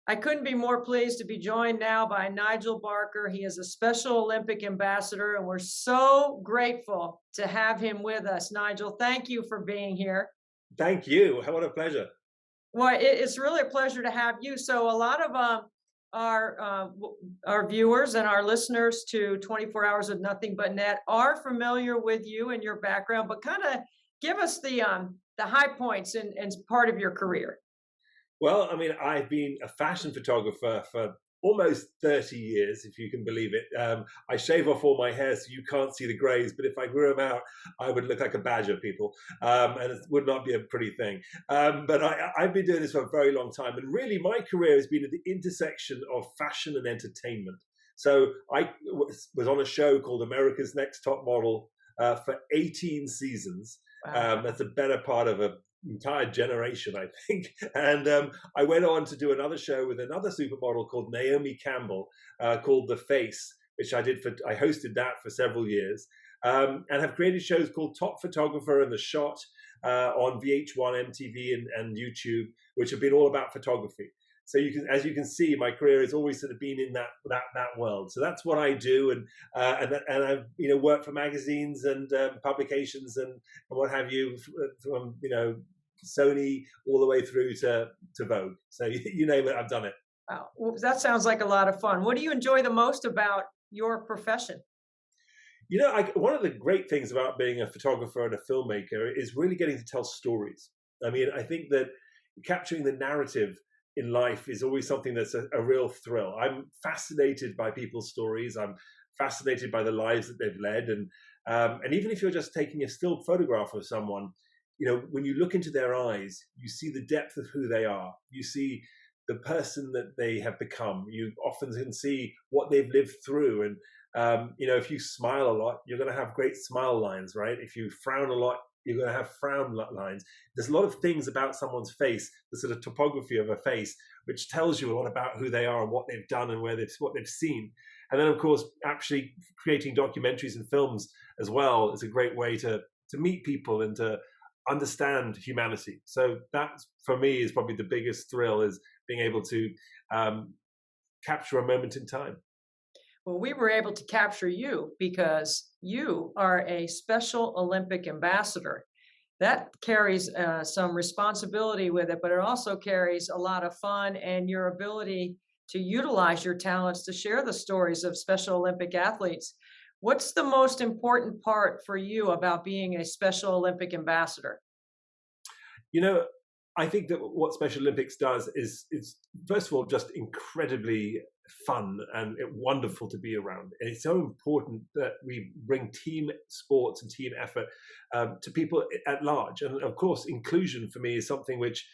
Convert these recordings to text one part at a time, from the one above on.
I couldn't be more pleased to be joined now by Nigel Barker. He is a Special Olympic ambassador, and we're so grateful to have him with us. Nigel, thank you for being here. Thank you. What a pleasure. Well, it's really a pleasure to have you. So, a lot of our viewers and our listeners to 24 Hours of Nothing But Net are familiar with you and your background, but kind of give us the high points and part of your career. Well, I mean, I've been a fashion photographer for almost 30 years, if you can believe it. I shave off all my hair so you can't see the grays, but if I grew them out, I would look like a badger, people, and it would not be a pretty thing. I've been doing this for a very long time, and really my career has been at the intersection of fashion and entertainment. So I was on a show called America's Next Top Model for 18 seasons. Wow. That's a better part of a entire generation, I think. And I went on to do another show with another supermodel called Naomi Campbell, called The Face, which I hosted that for several years, and have created shows called Top Photographer and The Shot on VH1, MTV, and YouTube, which have been all about photography. So as you can see, my career has always sort of been in that world. So that's what I do, and I've worked for magazines and publications and what have you, from Sony all the way through to Vogue. So you name it, I've done it. Wow. Well, that sounds like a lot of fun. What do you enjoy the most about your profession? One of the great things about being a photographer and a filmmaker is really getting to tell stories. I mean, I think that capturing the narrative in life is always something that's a real thrill. I'm fascinated by people's stories. I'm fascinated by the lives that they've led, and even if you're just taking a still photograph of someone, when you look into their eyes, you see the depth of who they are. You see the person that they have become. You often can see what they've lived through, and if you smile a lot, you're going to have great smile lines, right? If you frown a lot, you're going to have frown lines. There's a lot of things about someone's face, the sort of topography of a face, which tells you a lot about who they are and what they've done and what they've seen. And then, of course, actually creating documentaries and films as well is a great way to meet people and to understand humanity. So that, for me, is probably the biggest thrill, is being able to capture a moment in time. Well, we were able to capture you because you are a Special Olympic ambassador. That carries some responsibility with it, but it also carries a lot of fun and your ability to utilize your talents to share the stories of Special Olympic athletes. What's the most important part for you about being a Special Olympic ambassador? I think that what Special Olympics does is first of all just incredibly fun and wonderful to be around. And it's so important that we bring team sports and team effort to people at large. And of course, inclusion for me is something which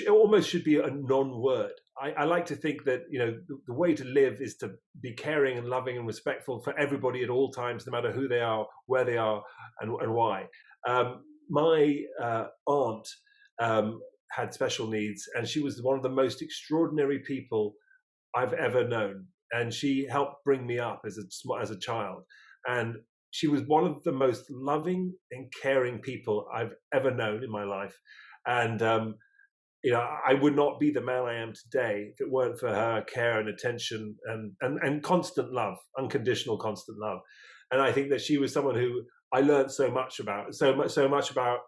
almost should be a non-word. I like to think that the way to live is to be caring and loving and respectful for everybody at all times, no matter who they are, where they are, and why. My aunt had special needs, and she was one of the most extraordinary people I've ever known. And she helped bring me up as a child. And she was one of the most loving and caring people I've ever known in my life. And I would not be the man I am today if it weren't for her care and attention and constant love, unconditional constant love. And I think that she was someone who I learned so much about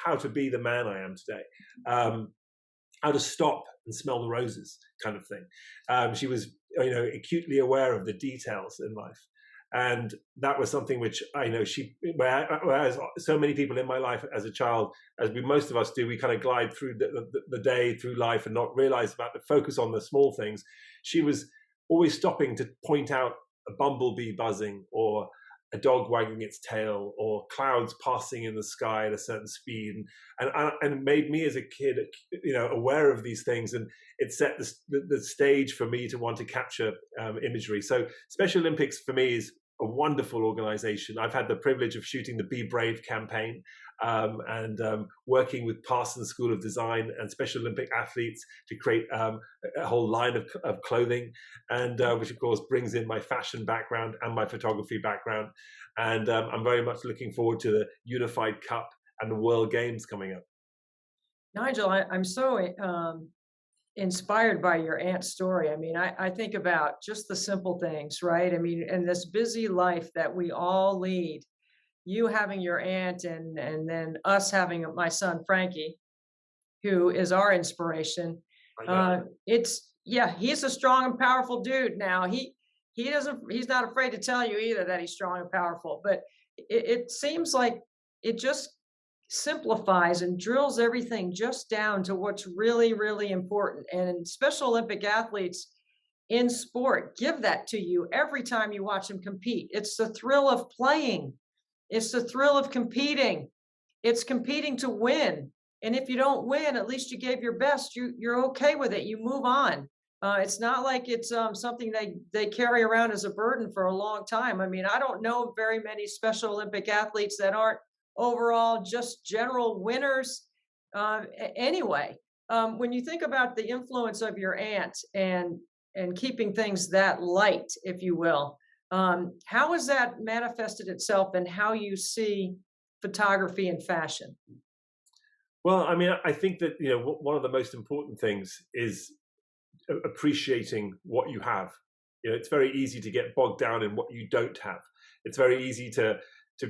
how to be the man I am today, how to stop and smell the roses, kind of thing. She was, acutely aware of the details in life, and that was something which whereas so many people in my life as a child, as most of us do, we kind of glide through the day, through life, and not realize about the focus on the small things. She was always stopping to point out a bumblebee buzzing, or a dog wagging its tail, or clouds passing in the sky at a certain speed, and made me as a kid, aware of these things, and it set the stage for me to want to capture imagery. So Special Olympics for me is a wonderful organization. I've had the privilege of shooting the Be Brave campaign, and working with Parsons School of Design and Special Olympic athletes to create a whole line of clothing, and which of course brings in my fashion background and my photography background. And I'm very much looking forward to the Unified Cup and the World Games coming up. Nigel, I'm so inspired by your aunt's story. I mean, I think about just the simple things, right? I mean, in this busy life that we all lead, you having your aunt and then us having my son Frankie, who is our inspiration. I know. It's yeah, he's a strong and powerful dude. Now he's not afraid to tell you either that he's strong and powerful. But it seems like it just simplifies and drills everything just down to what's really, really important. And Special Olympic athletes in sport give that to you every time you watch them compete. It's the thrill of playing. It's the thrill of competing. It's competing to win. And if you don't win, at least you gave your best. You're okay with it. You move on. It's not like it's something they carry around as a burden for a long time. I mean, I don't know very many Special Olympic athletes that aren't overall just general winners. Anyway, when you think about the influence of your aunt and keeping things that light, if you will, how has that manifested itself in how you see photography and fashion? Well, I mean, I think that, you know, one of the most important things is appreciating what you have. You know, it's very easy to get bogged down in what you don't have. It's very easy to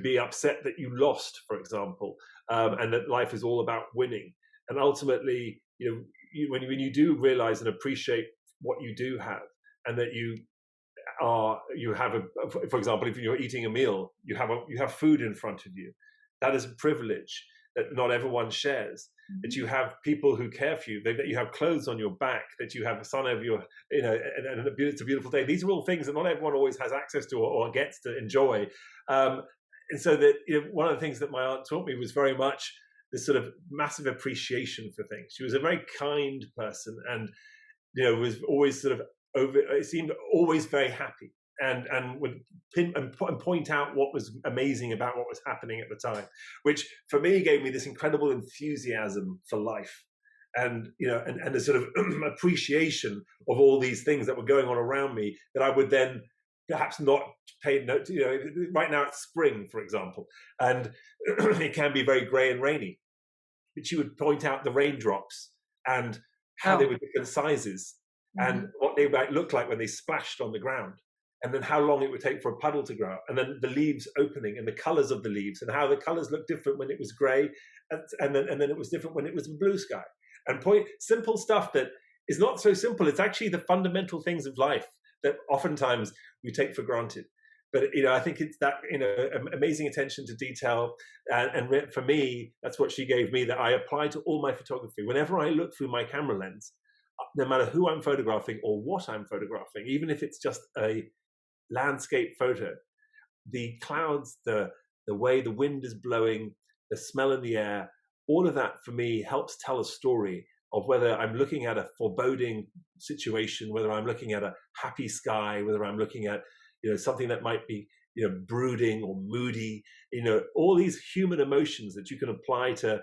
be upset that you lost, for example, and that life is all about winning. And ultimately, you know, when you do realize and appreciate what you do have, and that you have for example, if you're eating a meal, you have food in front of you. That is a privilege that not everyone shares. That you have people who care for you, that you have clothes on your back, that you have a sun over your, you know, and it's a beautiful day. These are all things that not everyone always has access to or gets to enjoy. And so that, you know, one of the things that my aunt taught me was very much this sort of massive appreciation for things. She was a very kind person, and, you know, was always sort of it seemed always very happy, and would point out what was amazing about what was happening at the time, which for me gave me this incredible enthusiasm for life, and, you know, and a sort of appreciation of all these things that were going on around me that I would then perhaps not pay note to. You know, right now it's spring, for example, and it can be very grey and rainy, but she would point out the raindrops and how they were different sizes, and what they might look like when they splashed on the ground, and then how long it would take for a puddle to grow up, and then the leaves opening and the colors of the leaves, and how the colors looked different when it was gray, and then it was different when it was blue sky. And simple stuff that is not so simple. It's actually the fundamental things of life that oftentimes we take for granted. But, you know, I think it's that, you know, amazing attention to detail, and for me, that's what she gave me, that I apply to all my photography. Whenever I look through my camera lens, no matter who I'm photographing or what I'm photographing, even if it's just a landscape photo, the clouds, the way the wind is blowing, the smell in the air, all of that for me helps tell a story of whether I'm looking at a foreboding situation, whether I'm looking at a happy sky, whether I'm looking at, you know, something that might be, you know, brooding or moody, you know, all these human emotions that you can apply to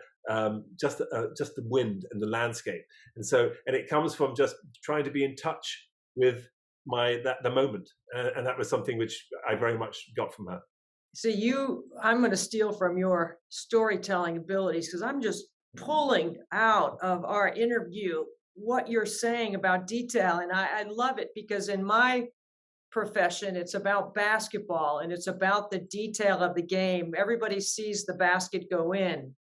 just the wind and the landscape. And it comes from just trying to be in touch with the moment, and that was something which I very much got from her. So I'm going to steal from your storytelling abilities, because I'm just pulling out of our interview what you're saying about detail. And I love it, because in my profession, it's about basketball and it's about the detail of the game. Everybody sees the basket go in,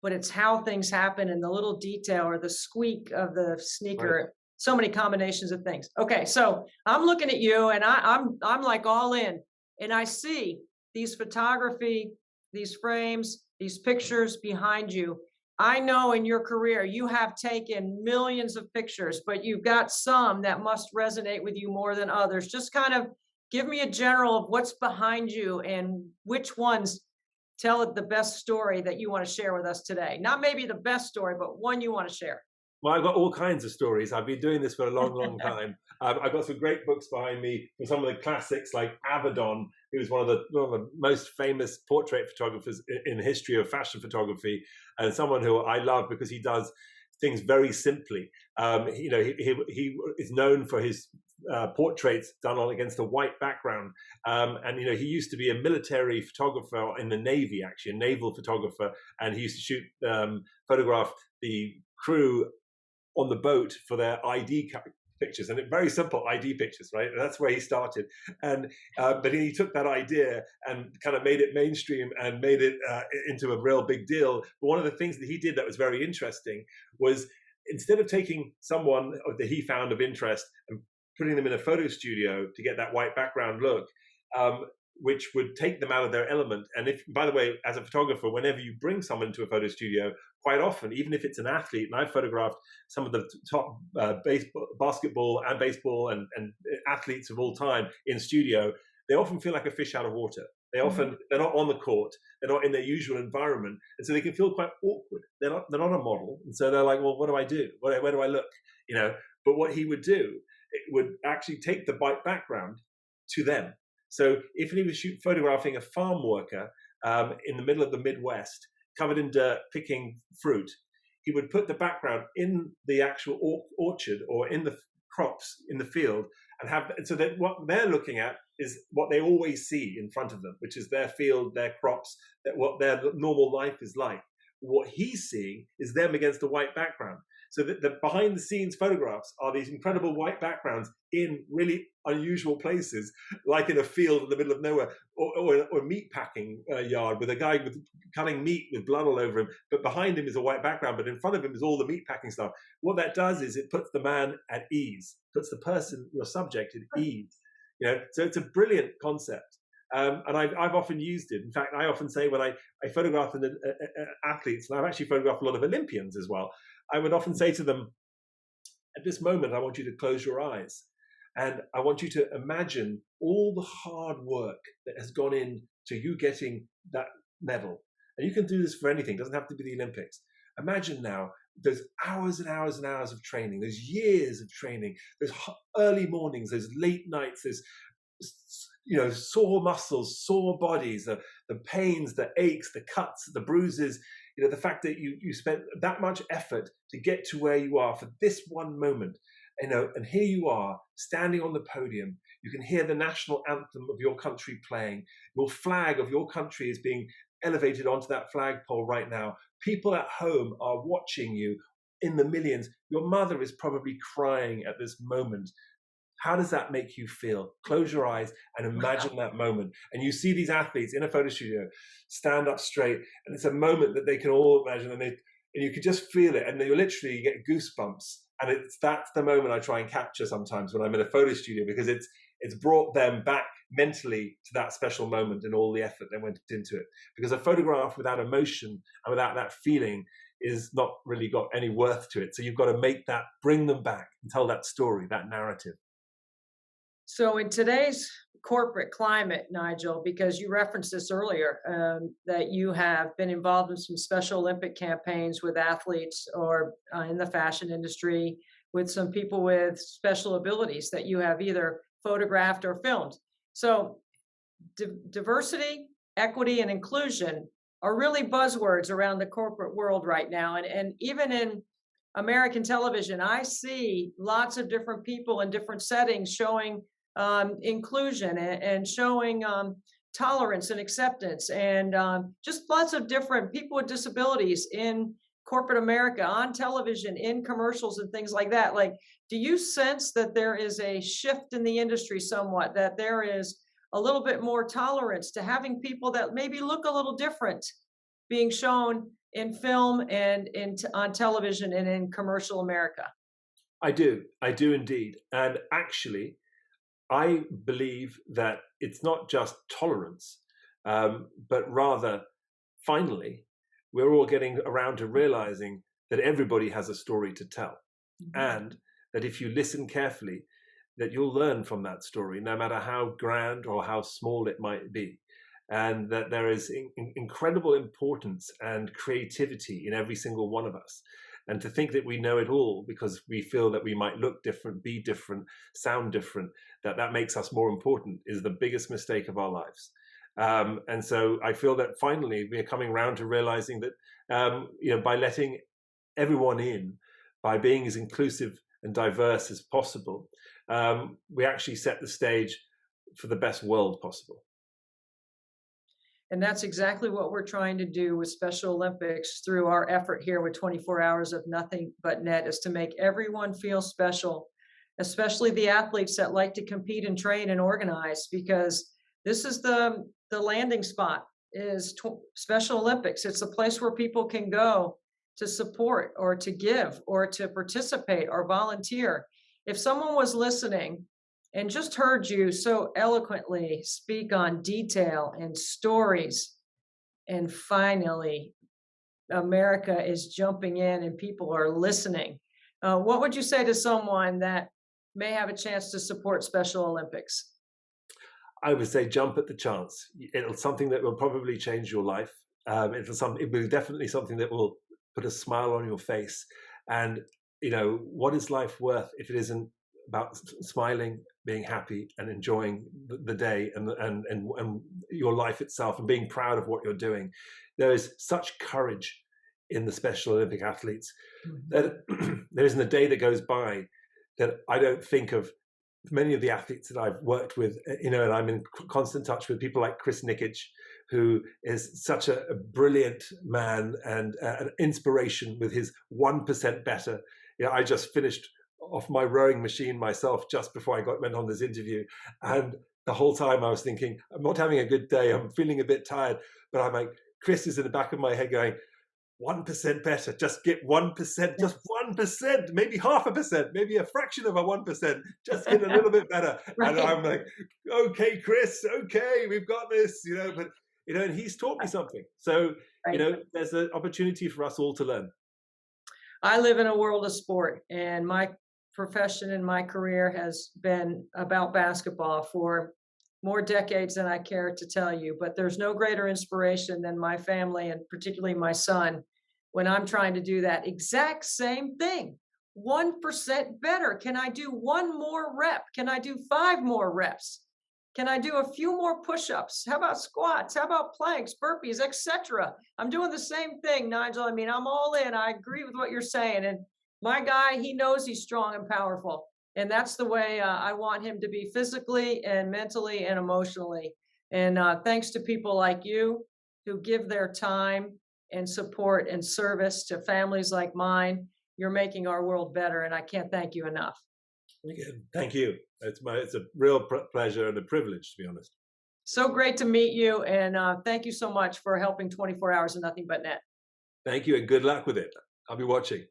but it's how things happen in the little detail, or the squeak of the sneaker. Right. So many combinations of things. Okay, so I'm looking at you, and I'm like all in, and I see these photography, these frames, these pictures behind you. I know in your career you have taken millions of pictures, but you've got some that must resonate with you more than others. Just kind of give me a general of what's behind you and which ones tell it the best story that you want to share with us today. Not maybe the best story, but one you want to share. Well, I've got all kinds of stories. I've been doing this for a long, long time. I've got some great books behind me from some of the classics, like Avedon, who was one of the most famous portrait photographers in the history of fashion photography, and someone who I love because he does things very simply. You know, he is known for his portraits done on against a white background, and, you know, he used to be a military photographer in the Navy, actually a naval photographer, and he used to photograph the crew on the boat for their ID pictures, and very simple ID pictures, right? That's where he started, and but he took that idea and kind of made it mainstream and made it into a real big deal. But one of the things that he did that was very interesting was, instead of taking someone that he found of interest and putting them in a photo studio to get that white background look, which would take them out of their element. And if, by the way, as a photographer, whenever you bring someone to a photo studio, quite often, even if it's an athlete, and I've photographed some of the top basketball and baseball and athletes of all time in studio, they often feel like a fish out of water. They often, they're not on the court, they're not in their usual environment, and so they can feel quite awkward. They're not a model, and so they're like, well, what do I do? Where do I look? You know. But what he would do, it would actually take the white background to them. So if he was photographing a farm worker in the middle of the Midwest, covered in dirt, picking fruit, he would put the background in the actual orchard or in the crops in the field, and have, so that what they're looking at is what they always see in front of them, which is their field, their crops, what their normal life is like. What he's seeing is them against a white background. So that the behind the scenes photographs are these incredible white backgrounds in really unusual places, like in a field in the middle of nowhere, or a meat packing yard with a guy cutting meat with blood all over him, but behind him is a white background, but in front of him is all the meat packing stuff. What that does is it puts the man at ease, puts the person, your subject, at ease. You know, so it's a brilliant concept. And I've often used it. In fact, I often say when I photograph athletes, and I've actually photographed a lot of Olympians as well, I would often say to them, at this moment, I want you to close your eyes. And I want you to imagine all the hard work that has gone into you getting that medal. And you can do this for anything. It doesn't have to be the Olympics. Imagine now those hours and hours and hours of training, those years of training, those early mornings, those late nights, those, you know, sore muscles, sore bodies, the pains, the aches, the cuts, the bruises, you know, the fact that you spent that much effort to get to where you are for this one moment, you know, and here you are standing on the podium. You can hear the national anthem of your country playing. Your flag of your country is being elevated onto that flagpole right now. People at home are watching you in the millions. Your mother is probably crying at this moment. How does that make you feel? Close your eyes and imagine that moment. And you see these athletes in a photo studio stand up straight, and it's a moment that they can all imagine, and you can just feel it, and you literally get goosebumps. And that's the moment I try and capture sometimes when I'm in a photo studio, because it's brought them back mentally to that special moment and all the effort that went into it. Because a photograph without emotion and without that feeling is not really got any worth to it. So you've got to make that, bring them back and tell that story, that narrative. So in today's corporate climate, Nigel, because you referenced this earlier, that you have been involved in some Special Olympic campaigns with athletes or in the fashion industry with some people with special abilities that you have either photographed or filmed. So diversity, equity, and inclusion are really buzzwords around the corporate world right now. And even in American television, I see lots of different people in different settings showing inclusion and showing tolerance and acceptance, and just lots of different people with disabilities in corporate America, on television, in commercials and things like that. Like, do you sense that there is a shift in the industry somewhat, that there is a little bit more tolerance to having people that maybe look a little different being shown in film and on television and in commercial America? I do indeed. And actually, I believe that it's not just tolerance, but rather, finally, we're all getting around to realizing that everybody has a story to tell. Mm-hmm. And that if you listen carefully, that you'll learn from that story, no matter how grand or how small it might be. And that there is incredible importance and creativity in every single one of us. And to think that we know it all because we feel that we might look different, be different, sound different, that makes us more important, is the biggest mistake of our lives. And so I feel that finally we're coming around to realizing that, you know, by letting everyone in, by being as inclusive and diverse as possible, we actually set the stage for the best world possible. And that's exactly what we're trying to do with Special Olympics through our effort here with 24 Hours of Nothing But Net, is to make everyone feel special, especially the athletes that like to compete and train and organize, because this is the landing spot is Special Olympics. It's a place where people can go to support or to give or to participate or volunteer. If someone was listening and just heard you so eloquently speak on detail and stories, and finally, America is jumping in and people are listening. What would you say to someone that may have a chance to support Special Olympics? I would say jump at the chance. It's something that will probably change your life. It will definitely something that will put a smile on your face. And what is life worth if it isn't about smiling, being happy, and enjoying the day and your life itself, and being proud of what you're doing? There is such courage in the Special Olympic athletes that there isn't a day that goes by that I don't think of many of the athletes that I've worked with, and I'm in constant touch with people like Chris Nikic, who is such a brilliant man and an inspiration with his 1% better. I just finished off my rowing machine myself just before I went on this interview. And the whole time I was thinking, I'm not having a good day. I'm feeling a bit tired. But I'm like, Chris is in the back of my head going, 1% better, just get 1%, just 1%, maybe 0.5%, maybe a fraction of a 1%, just get a little bit better. Right. And I'm like, okay, Chris, okay, we've got this, but, and he's taught me something. So, Right. There's an opportunity for us all to learn. I live in a world of sport, and my profession and my career has been about basketball for more decades than I care to tell you. But there's no greater inspiration than my family, and particularly my son, when I'm trying to do that exact same thing. 1% better. Can I do one more rep? Can I do 5 more reps? Can I do a few more push-ups? How about squats? How about planks, burpees, etc.? I'm doing the same thing, Nigel. I mean, I'm all in. I agree with what you're saying. And my guy, he knows he's strong and powerful. And that's the way I want him to be physically and mentally and emotionally. And thanks to people like you who give their time and support and service to families like mine, you're making our world better. And I can't thank you enough. Thank you. It's a real pleasure and a privilege, to be honest. So great to meet you. And thank you so much for helping 24 Hours of Nothing But Net. Thank you, and good luck with it. I'll be watching.